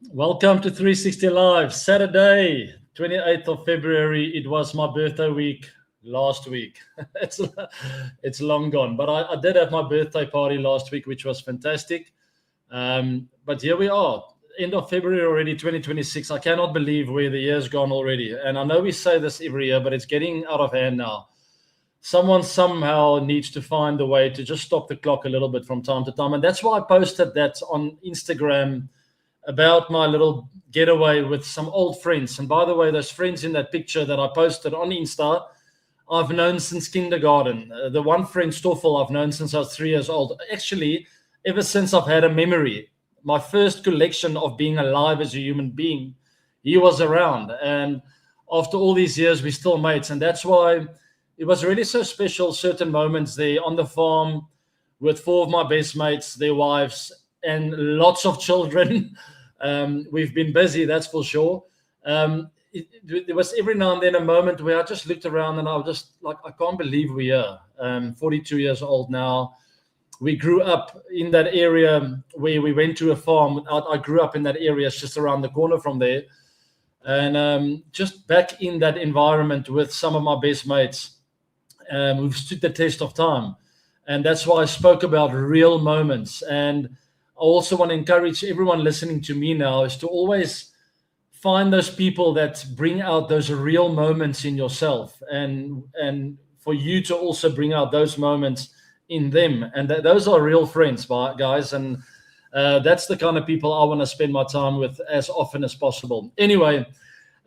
Welcome to 360 Live. Saturday, 28th of February. It was my birthday week last week. it's it's long gone, but I did have my birthday party last week, which was fantastic. But here we are, end of February already, 2026. I cannot believe where the year's gone already. And I know we say this every year, but it's getting out of hand now. Someone somehow needs to find a way to just stop the clock a little bit from time to time. And that's why I posted that on Instagram about my little getaway with some old friends. And by the way, those friends in that picture that I posted on Insta, I've known since kindergarten. The one friend, Stoffel, I've known since I was 3 years old. Actually, ever since I've had a memory, my first collection of being alive as a human being, he was around. And after all these years, we're still mates. And that's why it was really so special, certain moments there on the farm with four of my best mates, their wives, and lots of children. We've been busy, that's for sure. There was every now and then a moment where I just looked around and I was just like, I can't believe we're here. 42 years old now. We grew up in that area where we went to a farm. I grew up in that area, it's just around the corner from there. And just back in that environment with some of my best mates who've stood the test of time. And that's why I spoke about real moments. And I also want to encourage everyone listening to me now is to always find those people that bring out those real moments in yourself, and for you to also bring out those moments in them. And those are real friends, guys. And that's the kind of people I want to spend my time with as often as possible. Anyway,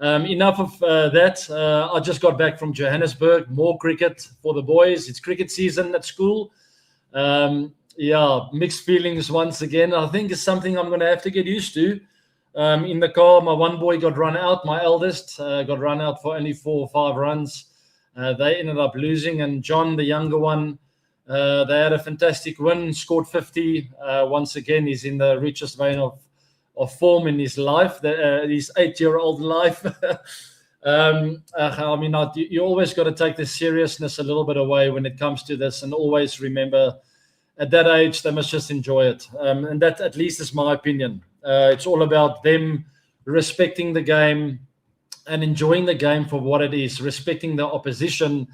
enough of that. I just got back from Johannesburg. More cricket for the boys. It's cricket season at school. Mixed feelings once again. I think it's something I'm going to have to get used to. In the car, my one boy got run out. My eldest got run out for only 4 or 5 runs. They ended up losing. And John, the younger one, they had a fantastic win, scored 50. Once again, he's in the richest vein of form in his life, his 8-year-old life. You always got to take the seriousness a little bit away when it comes to this, and always remember at that age, they must just enjoy it. And that at least is my opinion. It's all about them respecting the game and enjoying the game for what it is, respecting the opposition,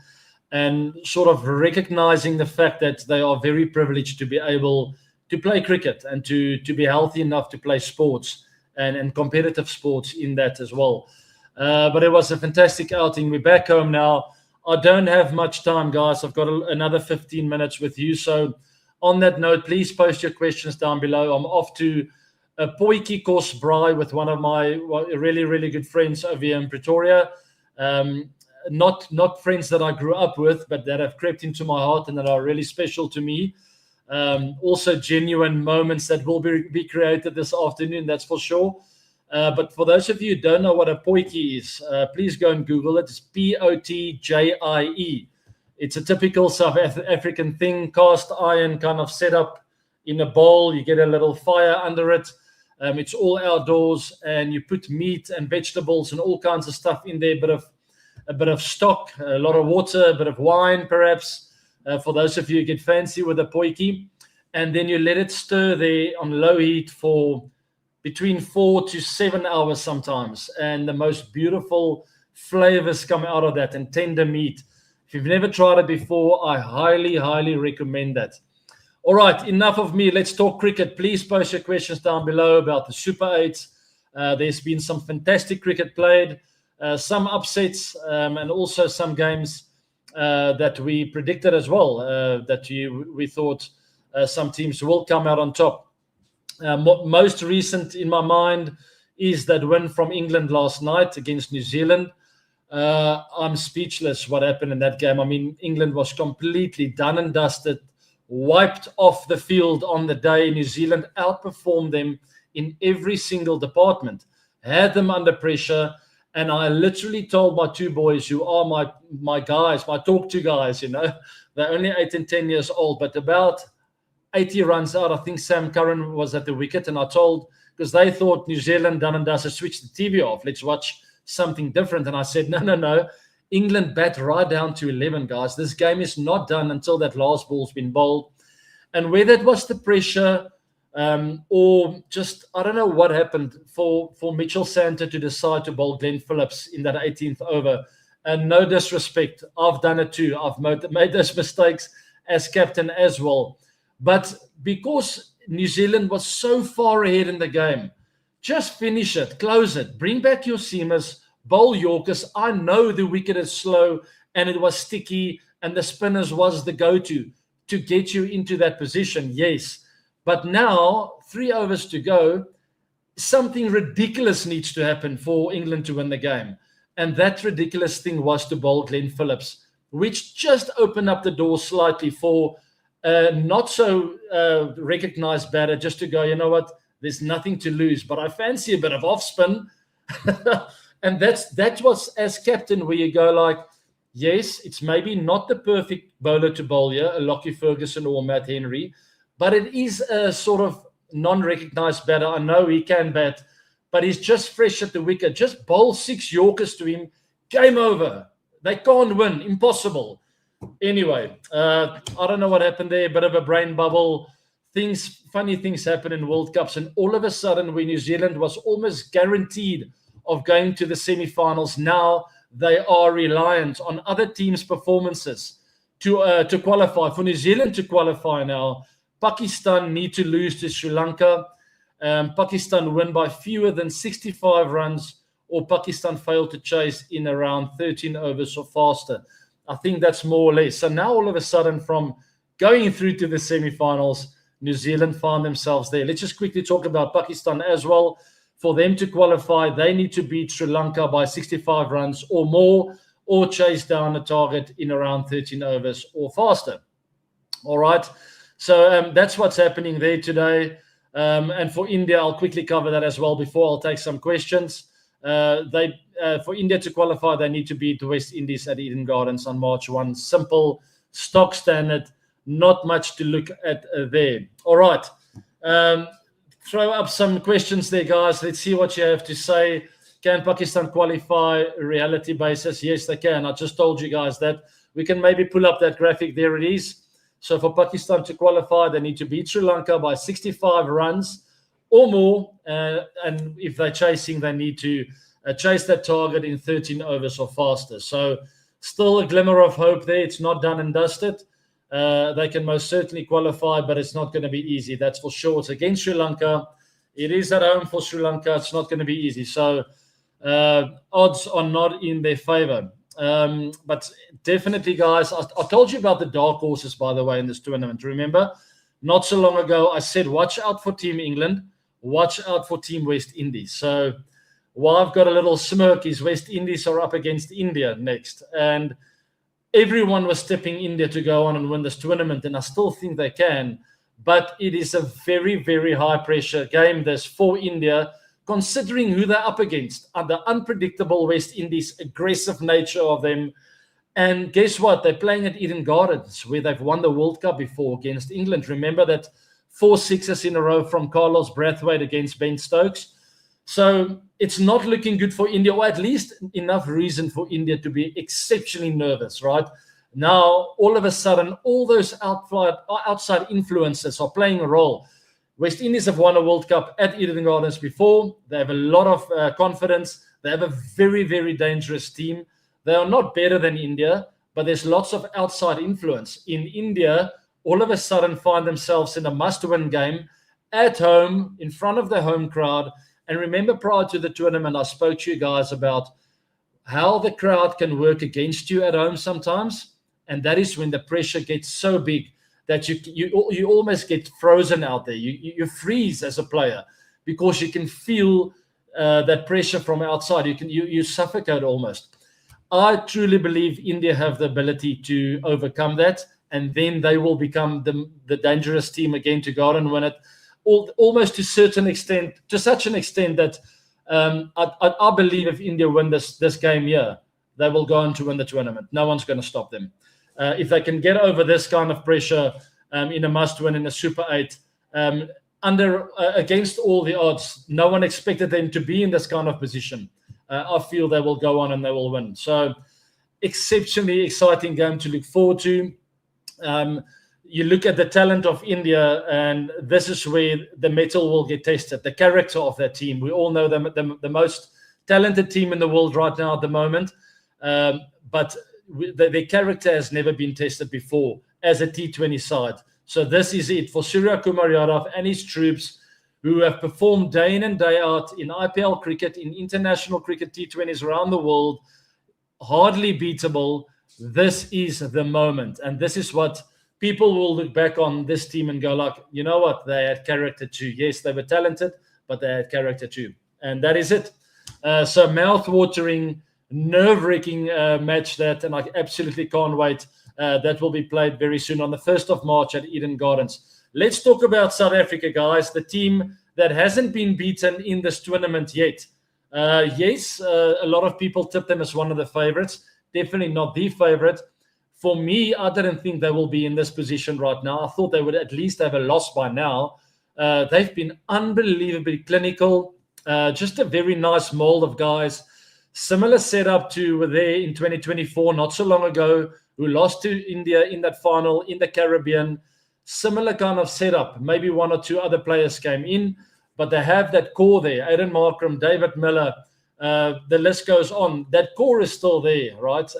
and sort of recognizing the fact that they are very privileged to be able to play cricket and to be healthy enough to play sports and competitive sports in that as well. But it was a fantastic outing. We're back home now. I don't have much time, guys. I've got another 15 minutes with you. So on that note, please post your questions down below. I'm off to a potjie course braai with one of my really, really good friends over here in Pretoria. Not friends that I grew up with, but that have crept into my heart and that are really special to me. Also genuine moments that will be created this afternoon, that's for sure. But for those of you who don't know what a potjie is, please go and Google it. It's Potjie. It's a typical South African thing, cast iron kind of setup in a bowl. You get a little fire under it. It's all outdoors, and you put meat and vegetables and all kinds of stuff in there. A bit of stock, a lot of water, a bit of wine, perhaps. For those of you who get fancy with a potjie, and then you let it stir there on low heat for between 4 to 7 hours sometimes, and the most beautiful flavors come out of that, and tender meat. If you've never tried it before, I highly, highly recommend that. All right, enough of me. Let's talk cricket. Please post your questions down below about the Super 8s. There's been some fantastic cricket played, some upsets, and also some games that we predicted as well, we thought some teams will come out on top. Most recent in my mind is that win from England last night against New Zealand. I'm speechless what happened in that game. I mean, England was completely done and dusted, wiped off the field on the day. New Zealand outperformed them in every single department, had them under pressure. And I literally told my 2 boys, who are my guys, my talk-to guys, they're only 8 and 10 years old, but about 80 runs out, I think Sam Curran was at the wicket. And I told, because they thought New Zealand done and dusted, switch the TV off. Let's watch something different. And I said, no. England bat right down to 11, guys. This game is not done until that last ball's been bowled. And whether it was the pressure, or just, I don't know what happened for Mitchell Santa to decide to bowl Glenn Phillips in that 18th over. And no disrespect, I've done it too. I've made those mistakes as captain as well. But because New Zealand was so far ahead in the game, just finish it, close it, bring back your seamers, bowl Yorkers. I know the wicket is slow and it was sticky and the spinners was the go-to to get you into that position, yes. But now, 3 overs to go, something ridiculous needs to happen for England to win the game. And that ridiculous thing was to bowl Glenn Phillips, which just opened up the door slightly for not so recognized batter just to go, you know what, there's nothing to lose, but I fancy a bit of off spin. And that was as captain where you go like, yes, it's maybe not the perfect bowler to bowl here, a Lockie Ferguson or Matt Henry, but it is a sort of non-recognized batter. I know he can bat, but he's just fresh at the wicket. Just bowl 6 Yorkers to him. Game over. They can't win. Impossible. Anyway, I don't know what happened there. Bit of a brain bubble. Funny things happen in World Cups. And all of a sudden, when New Zealand was almost guaranteed of going to the semi-finals, now they are reliant on other teams' performances to qualify. For New Zealand to qualify now, Pakistan need to lose to Sri Lanka. Pakistan win by fewer than 65 runs, or Pakistan fail to chase in around 13 overs or faster. I think that's more or less. So now all of a sudden, from going through to the semi-finals, New Zealand find themselves there. Let's just quickly talk about Pakistan as well. For them to qualify, they need to beat Sri Lanka by 65 runs or more, or chase down a target in around 13 overs or faster. All right. So that's what's happening there today. And for India, I'll quickly cover that as well before I'll take some questions. For India to qualify, they need to beat the West Indies at Eden Gardens on March 1. Simple, stock standard, not much to look at there. All right. Throw up some questions there, guys. Let's see what you have to say. Can Pakistan qualify reality basis? Yes, they can. I just told you guys that. We can maybe pull up that graphic. There it is. So for Pakistan to qualify, they need to beat Sri Lanka by 65 runs or more. And if they're chasing, they need to chase that target in 13 overs or faster. So still a glimmer of hope there. It's not done and dusted. They can most certainly qualify, but it's not going to be easy. That's for sure. It's against Sri Lanka. It is at home for Sri Lanka. It's not going to be easy. So odds are not in their favor. But definitely, guys, I told you about the dark horses, by the way, in this tournament. Remember, not so long ago, I said, watch out for Team England, watch out for Team West Indies. So while I've got a little smirk, is West Indies are up against India next. And everyone was tipping India to go on and win this tournament, and I still think they can. But it is a very, very high-pressure game, this for India, considering who they're up against, the unpredictable West Indies, aggressive nature of them. And guess what? They're playing at Eden Gardens, where they've won the World Cup before against England. Remember that 4 sixes in a row from Carlos Brathwaite against Ben Stokes. So it's not looking good for India, or at least enough reason for India to be exceptionally nervous, right? Now, all of a sudden, all those outside influences are playing a role. West Indies have won a World Cup at Eden Gardens before. They have a lot of confidence. They have a very, very dangerous team. They are not better than India, but there's lots of outside influence. In India, all of a sudden find themselves in a must-win game at home, in front of the home crowd. And remember, prior to the tournament, I spoke to you guys about how the crowd can work against you at home sometimes. And that is when the pressure gets so big that you almost get frozen out there. You freeze as a player because you can feel that pressure from outside. You suffocate almost. I truly believe India have the ability to overcome that, and then they will become the dangerous team again to go out and win it, almost to such an extent that I believe if India win this game here, they will go on to win the tournament. No one's going to stop them. If they can get over this kind of pressure in a must-win in a Super 8, against all the odds, no one expected them to be in this kind of position. I feel they will go on and they will win. So, exceptionally exciting game to look forward to. you look at the talent of India, and this is where the metal will get tested. The character of that team. We all know them, the most talented team in the world right now at the moment, but their character has never been tested before as a T20 side. So this is it for Surya Kumar Yadav and his troops, who have performed day in and day out in IPL cricket, in international cricket, T20s around the world, hardly beatable. This is the moment, and this is what people will look back on this team and go like, you know what, they had character too. Yes, they were talented, but they had character too. And that is it. So mouth-watering, nerve-wracking match that, and I absolutely can't wait. That will be played very soon on the 1st of March at Eden Gardens. Let's talk about South Africa, guys, the team that hasn't been beaten in this tournament yet. Yes, a lot of people tip them as one of the favorites. Definitely not the favorite. For me, I didn't think they will be in this position right now. I thought they would at least have a loss by now. They've been unbelievably clinical. Just a very nice mold of guys. Similar setup to were there in 2024, not so long ago, who lost to India in that final in the Caribbean. Similar kind of setup. Maybe one or two other players came in, but they have that core there. Aiden Markram, David Miller, the list goes on. That core is still there, right?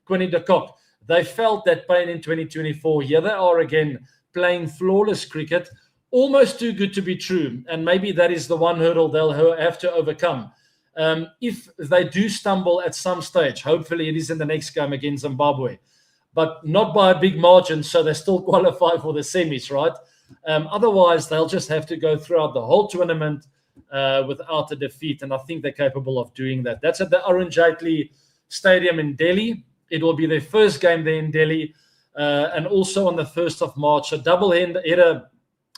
Quinny de Kock. They felt that pain in 2024. Here they are again, playing flawless cricket, almost too good to be true. And maybe that is the one hurdle they'll have to overcome. If they do stumble at some stage, hopefully it is in the next game against Zimbabwe, but not by a big margin, so they still qualify for the semis, right? Otherwise, they'll just have to go throughout the whole tournament without a defeat, and I think they're capable of doing that. That's at the Arun Jaitley Stadium in Delhi. It will be their first game there in Delhi, and also on the 1st of March. A double header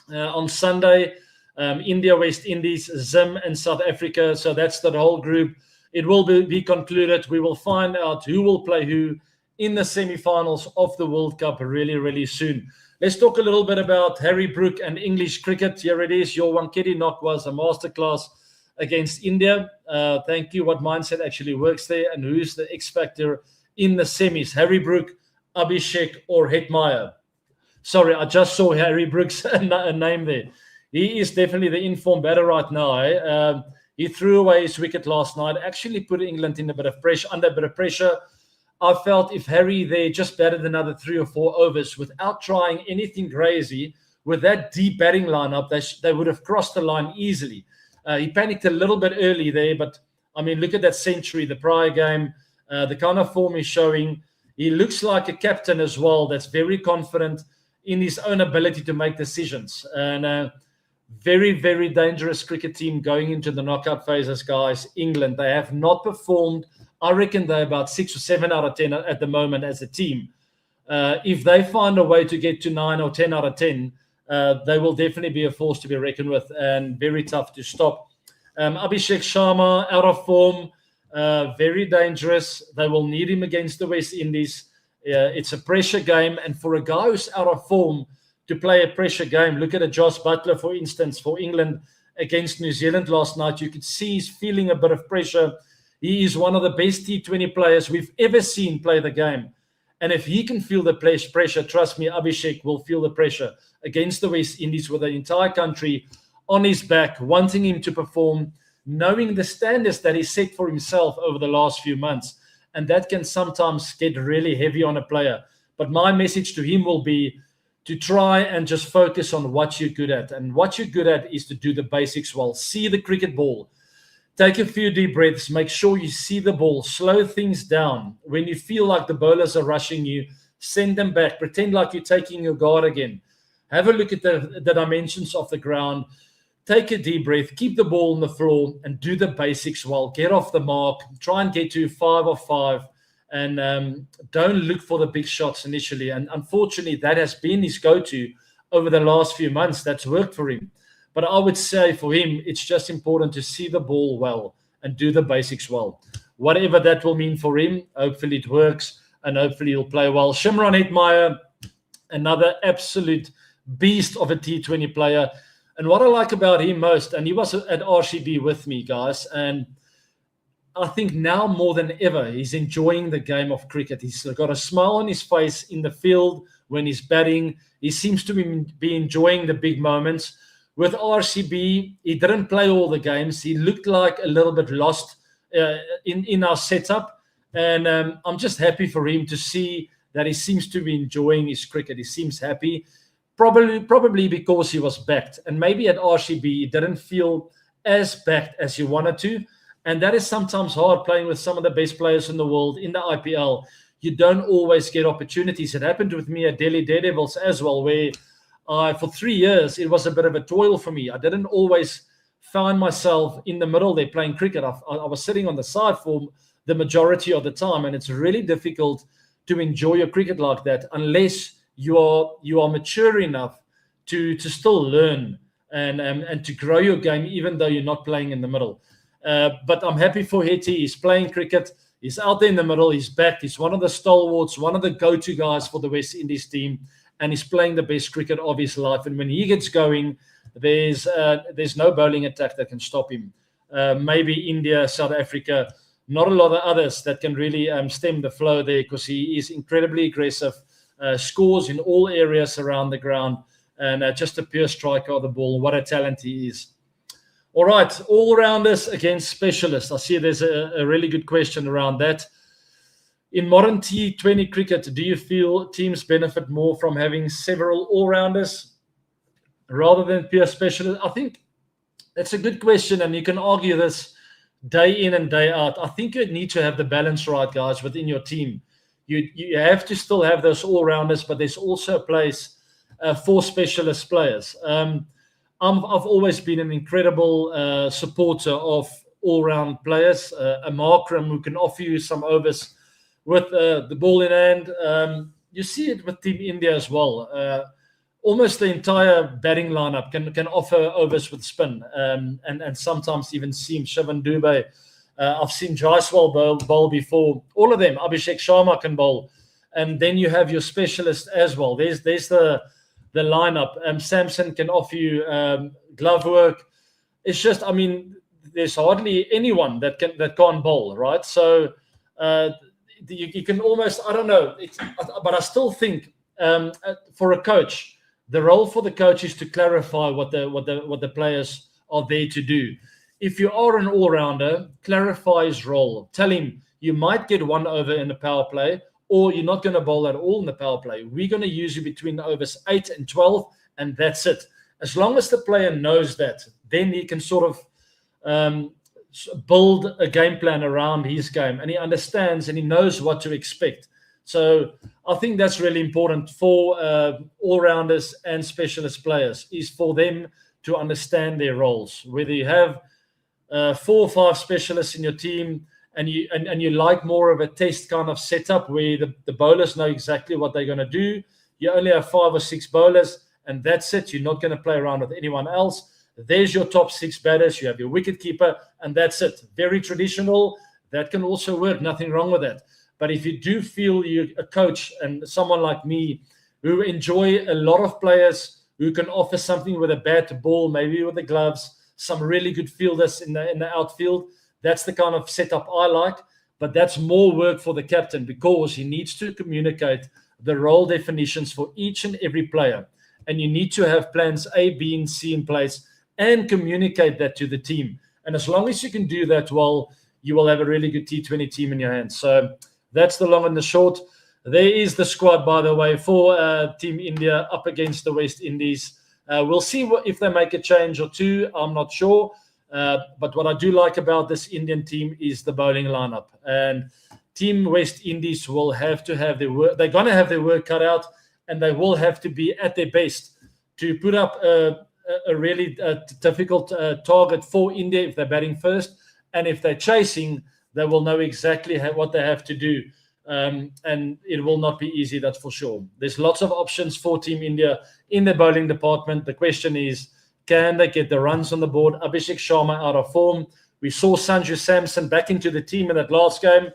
on Sunday, India, West Indies, Zim, and South Africa. So that's the whole group. It will be concluded. We will find out who will play who in the semi-finals of the World Cup really, really soon. Let's talk a little bit about Harry Brook and English cricket. Here it is. Your Wanketi knock was a masterclass against India. Thank you. What mindset actually works there, and who's the X factor in the semis? Harry Brook, Abhishek, or Hetmeyer? Sorry, I just saw Harry Brook's name there. He is definitely the informed batter right now. He threw away his wicket last night, actually put England in under a bit of pressure. I felt if Harry there just batted another 3 or 4 overs without trying anything crazy, with that deep batting lineup, they would have crossed the line easily. He panicked a little bit early there, but I mean, look at that century, the prior game, the kind of form he's showing. He looks like a captain as well that's very confident in his own ability to make decisions. And very, very dangerous cricket team going into the knockout phases, guys. England, they have not performed. I reckon they're about 6 or 7 out of 10 at the moment as a team. If they find a way to get to 9 or 10 out of 10, they will definitely be a force to be reckoned with and very tough to stop. Abhishek Sharma, out of form, very dangerous. They will need him against the West Indies. It's a pressure game, and for a guy who's out of form to play a pressure game, look at a Josh Butler, for instance, for England against New Zealand last night. You could see he's feeling a bit of pressure. He is one of the best T20 players we've ever seen play the game. And if he can feel the pressure, trust me, Abhishek will feel the pressure against the West Indies with the entire country on his back, wanting him to perform, knowing the standards that he set for himself over the last few months. And that can sometimes get really heavy on a player. But my message to him will be to try and just focus on what you're good at. And what you're good at is to do the basics well. See the cricket ball. Take a few deep breaths. Make sure you see the ball. Slow things down. When you feel like the bowlers are rushing you, send them back. Pretend like you're taking your guard again. Have a look at the dimensions of the ground. Take a deep breath. Keep the ball on the floor and do the basics well. Get off the mark. Try and get to 5 off 5. And don't look for the big shots initially. And unfortunately, that has been his go-to over the last few months. That's worked for him. But I would say for him, it's just important to see the ball well and do the basics well. Whatever that will mean for him, hopefully it works and hopefully he'll play well. Shimron Hetmeyer, another absolute beast of a T20 player. And what I like about him most, and he was at RCB with me, guys, and I think now more than ever, he's enjoying the game of cricket. He's got a smile on his face in the field when he's batting. He seems to be enjoying the big moments. With RCB, he didn't play all the games. He looked like a little bit lost in our setup. And I'm just happy for him to see that he seems to be enjoying his cricket. He seems happy, probably because he was backed. And maybe at RCB, he didn't feel as backed as he wanted to. And that is sometimes hard playing with some of the best players in the world in the IPL. You don't always get opportunities. It happened with me at Delhi Daredevils as well, where for 3 years, it was a bit of a toil for me. I didn't always find myself in the middle there playing cricket. I was sitting on the side for the majority of the time, and it's really difficult to enjoy your cricket like that unless you are mature enough to still learn and to grow your game, even though you're not playing in the middle. But I'm happy for Hetty. He's playing cricket. He's out there in the middle. He's back. He's one of the stalwarts, one of the go-to guys for the West Indies team, and he's playing the best cricket of his life. And when he gets going, there's no bowling attack that can stop him. Maybe India, South Africa, not a lot of others that can really stem the flow there, because he is incredibly aggressive, scores in all areas around the ground, and just a pure striker of the ball. What a talent he is. All right, all-rounders against specialists. I see there's a really good question around that. In modern T20 cricket, do you feel teams benefit more from having several all-rounders rather than pure specialists? I think that's a good question, and you can argue this day in and day out. I think you need to have the balance right, guys, within your team. You have to still have those all-rounders, but there's also a place for specialist players. I've always been an incredible supporter of all-round players, a Markram who can offer you some overs with the ball in hand. You see it with Team India as well. Almost the entire batting lineup can offer overs with spin, and sometimes even seam. Shivan Dubey. I've seen Jaiswal bowl before. All of them. Abhishek Sharma can bowl. And then you have your specialist as well. There's the lineup. Samson can offer you glove work. It's just, I mean, there's hardly anyone that can't bowl, right? So you can almost, I don't know, but I still think for a coach, the role for the coach is to clarify what the players are there to do. If you are an all-rounder, clarify his role. Tell him you might get one over in the power play, or you're not going to bowl at all in the power play. We're going to use you between overs 8 and 12, and that's it. As long as the player knows that, then he can sort of build a game plan around his game, and he understands and he knows what to expect. So I think that's really important for all-rounders and specialist players, is for them to understand their roles. Whether you have 4 or 5 specialists in your team, and you like more of a test kind of setup where the bowlers know exactly what they're going to do. You only have 5 or 6 bowlers, and that's it. You're not going to play around with anyone else. There's your top 6 batters. You have your wicket keeper, and that's it. Very traditional. That can also work. Nothing wrong with that. But if you do feel you're a coach and someone like me who enjoy a lot of players who can offer something with a bat, ball, maybe with the gloves, some really good fielders in the outfield, that's the kind of setup I like. But that's more work for the captain, because he needs to communicate the role definitions for each and every player. And you need to have plans A, B, and C in place and communicate that to the team. And as long as you can do that well, you will have a really good T20 team in your hands. So that's the long and the short. There is the squad, by the way, for Team India up against the West Indies. We'll see if they make a change or two. I'm not sure. But what I do like about this Indian team is the bowling lineup. And Team West Indies will have to have their work. They're going to have their work cut out, and they will have to be at their best to put up a really difficult target for India if they're batting first. And if they're chasing, they will know exactly what they have to do. And it will not be easy, that's for sure. There's lots of options for Team India in the bowling department. The question is, can they get the runs on the board? Abhishek Sharma out of form. We saw Sanju Samson back into the team in that last game.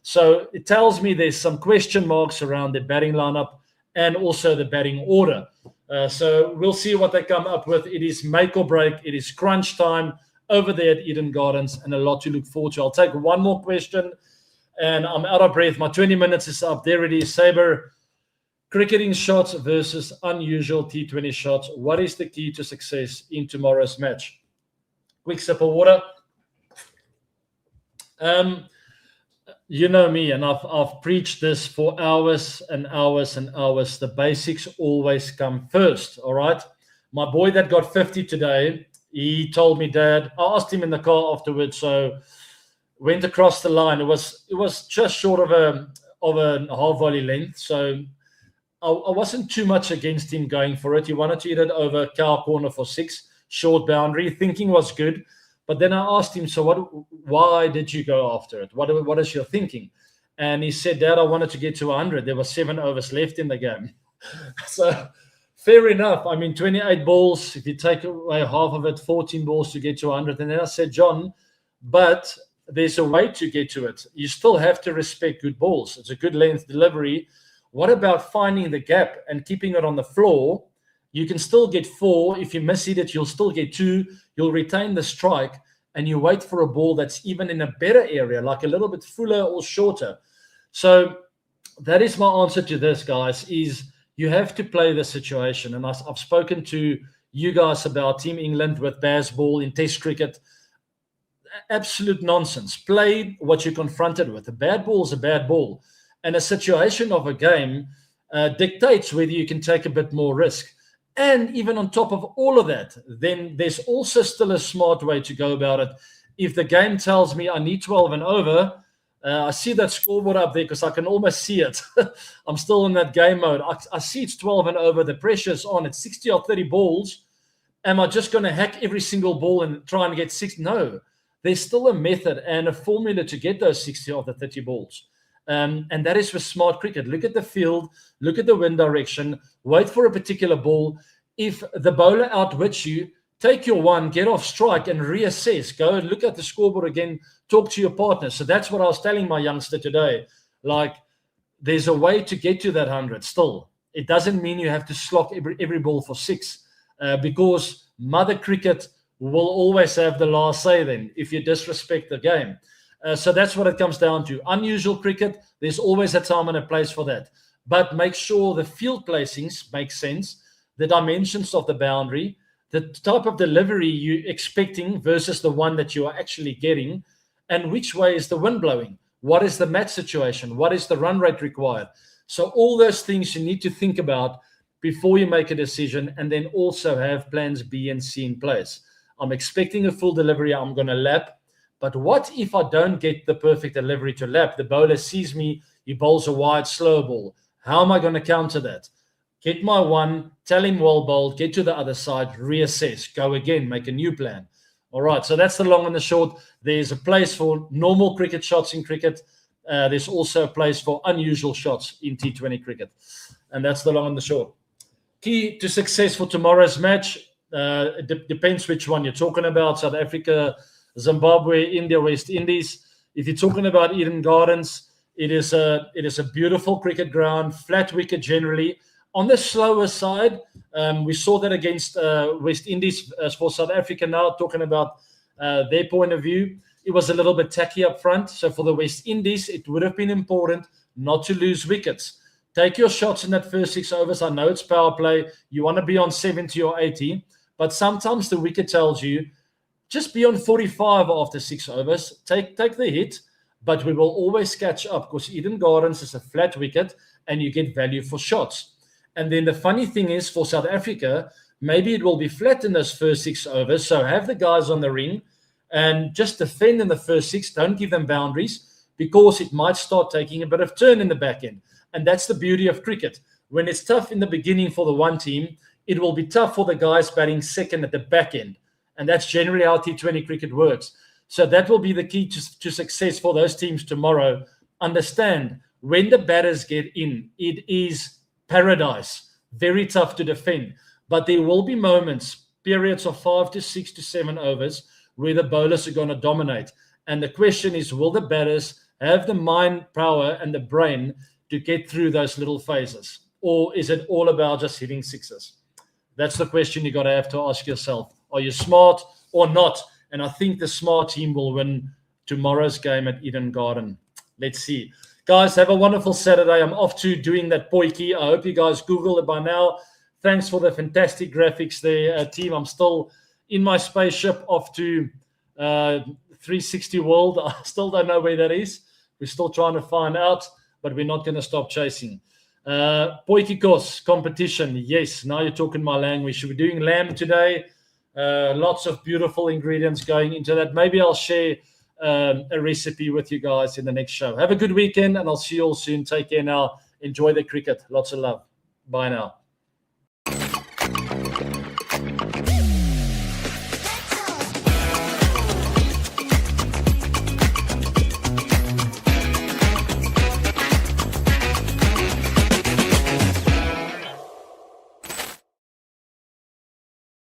So it tells me there's some question marks around the batting lineup and also the batting order. So we'll see what they come up with. It is make or break. It is crunch time over there at Eden Gardens, and a lot to look forward to. I'll take one more question, and I'm out of breath. My 20 minutes is up. There it is. Saber, Cricketing shots versus unusual T20 shots. What is the key to success in tomorrow's match? Quick sip of water. You know me, and I've preached this for hours and hours and hours. The basics always come first, all right? My boy that got 50 today, he told me, Dad, I asked him in the car afterwards, so went across the line. It was just short of a half volley length, so I wasn't too much against him going for it. He wanted to hit it over cow corner for 6, short boundary. Thinking was good. But then I asked him, so why did you go after it? What is your thinking? And he said, Dad, I wanted to get to 100. There were 7 overs left in the game. So fair enough. I mean, 28 balls, if you take away half of it, 14 balls to get to 100. And then I said, John, but there's a way to get to it. You still have to respect good balls. It's a good length delivery. What about finding the gap and keeping it on the floor? You can still get 4. If you miss it, you'll still get 2. You'll retain the strike, and you wait for a ball that's even in a better area, like a little bit fuller or shorter. So that is my answer to this, guys, is you have to play the situation. And I've spoken to you guys about Team England with baseball in Test cricket. Absolute nonsense. Play what you're confronted with. A bad ball is a bad ball. And a situation of a game dictates whether you can take a bit more risk. And even on top of all of that, then there's also still a smart way to go about it. If the game tells me I need 12 and over, I see that scoreboard up there because I can almost see it. I'm still in that game mode. I see it's 12 and over. The pressure's on. It's 60 or 30 balls. Am I just going to hack every single ball and try and get 6? No. There's still a method and a formula to get those 60 of the 30 balls. And that is with smart cricket. Look at the field, look at the wind direction, wait for a particular ball. If the bowler outwits you, take your one, get off strike and reassess. Go and look at the scoreboard again, talk to your partner. So that's what I was telling my youngster today. Like, there's a way to get to that 100 still. It doesn't mean you have to slot every ball for 6 because mother cricket will always have the last say then if you disrespect the game. So that's what it comes down to. Unusual cricket, there's always a time and a place for that. But make sure the field placings make sense, the dimensions of the boundary, the type of delivery you're expecting versus the one that you are actually getting, and which way is the wind blowing? What is the match situation? What is the run rate required? So all those things you need to think about before you make a decision, and then also have plans B and C in place. I'm expecting a full delivery. I'm going to lap. But what if I don't get the perfect delivery to lap? The bowler sees me, he bowls a wide, slow ball. How am I going to counter that? Get my one, tell him well bowled, get to the other side, reassess, go again, make a new plan. All right, so that's the long and the short. There's a place for normal cricket shots in cricket. There's also a place for unusual shots in T20 cricket. And that's the long and the short. Key to success for tomorrow's match, it depends which one you're talking about. South Africa, Zimbabwe, India, West Indies. If you're talking about Eden Gardens, it is a beautiful cricket ground, flat wicket generally. On the slower side, we saw that against West Indies. As for South Africa now, talking about their point of view, it was a little bit tacky up front. So for the West Indies, it would have been important not to lose wickets. Take your shots in that first 6 overs. I know it's power play. You want to be on 70 or 80, but sometimes the wicket tells you, just be on 45 after 6 overs. Take the hit, but we will always catch up because Eden Gardens is a flat wicket and you get value for shots. And then the funny thing is for South Africa, maybe it will be flat in those first 6 overs. So have the guys on the ring and just defend in the first 6. Don't give them boundaries because it might start taking a bit of turn in the back end. And that's the beauty of cricket. When it's tough in the beginning for the one team, it will be tough for the guys batting second at the back end. And that's generally how T20 cricket works. So that will be the key to success for those teams tomorrow. Understand, when the batters get in, it is paradise. Very tough to defend. But there will be moments, periods of 5 to 6 to 7 overs, where the bowlers are going to dominate. And the question is, will the batters have the mind power and the brain to get through those little phases? Or is it all about just hitting sixes? That's the question you got to have to ask yourself. Are you smart or not? And I think the smart team will win tomorrow's game at Eden Garden. Let's see. Guys, have a wonderful Saturday. I'm off to doing that potjie. I hope you guys Google it by now. Thanks for the fantastic graphics there, team. I'm still in my spaceship off to 360 World. I still don't know where that is. We're still trying to find out, but we're not going to stop chasing. Potjie competition. Yes, now you're talking my language. We're doing lamb today. Lots of beautiful ingredients going into that. Maybe I'll share a recipe with you guys in the next show. Have a good weekend, and I'll see you all soon. Take care now. Enjoy the cricket. Lots of love. Bye now.